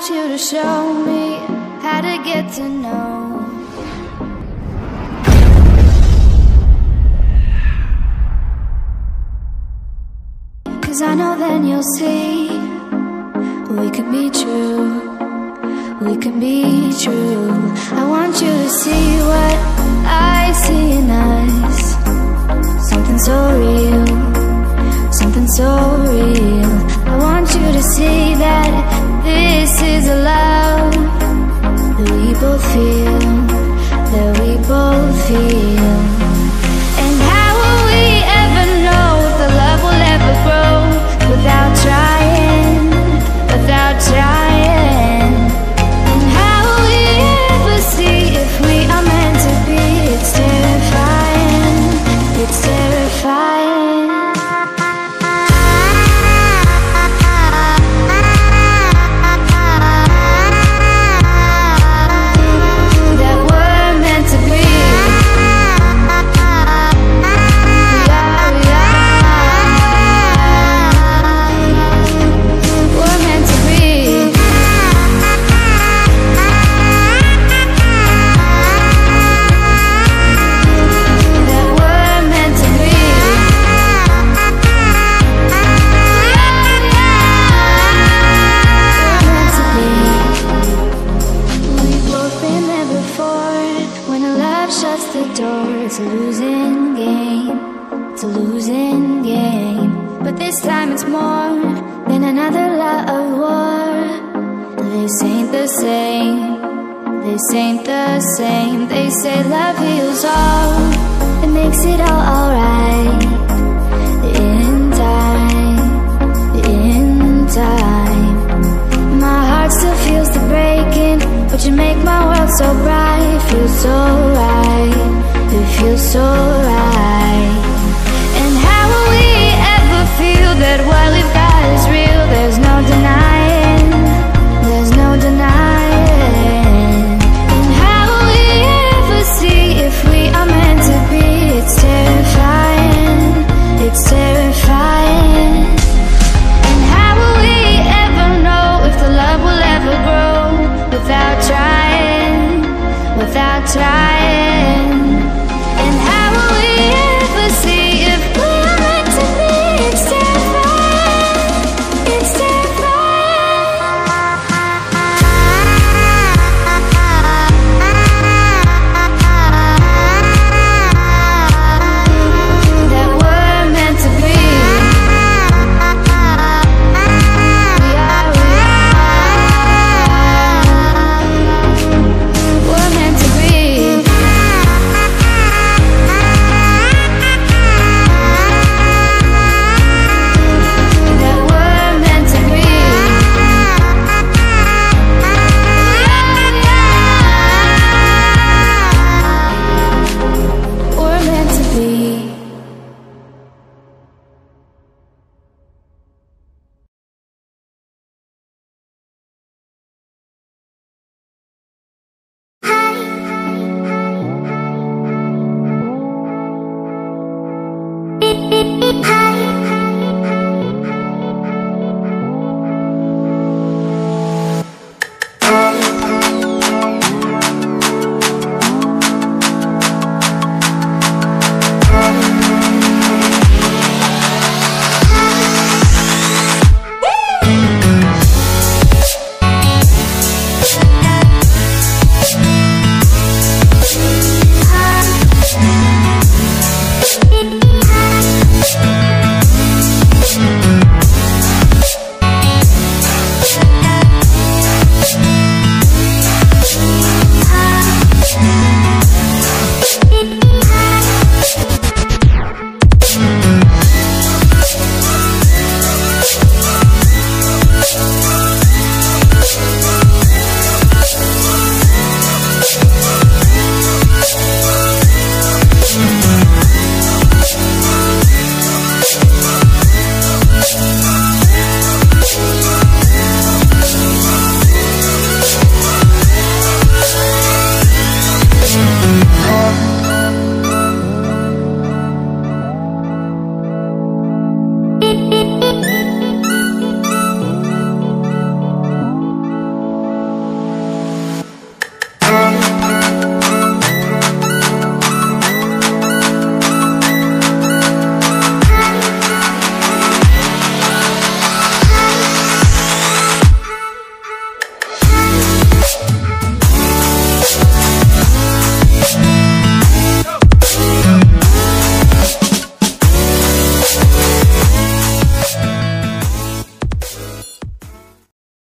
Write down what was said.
want you to show me how to get to know. 'Cause I know then you'll see we could be true, we can be true. I want you to see what I see in us. Something so real, something so real. I want you to see that this is a love that we both feel, that we both feel. And how will we ever know if the love will ever grow without trying, without trying? And how will we ever see if we are meant to be? It's terrifying, it's terrifying. That we're meant to be. We're meant to be. That we're meant to be. We're meant to be. We've both been there before. When a love shuts the door, it's a losing game, it's a losing game. But this time it's more than another love war. This ain't the same, this ain't the same. They say love heals all, it makes it all alright. In time, in time. My heart still feels the breaking, but you make my world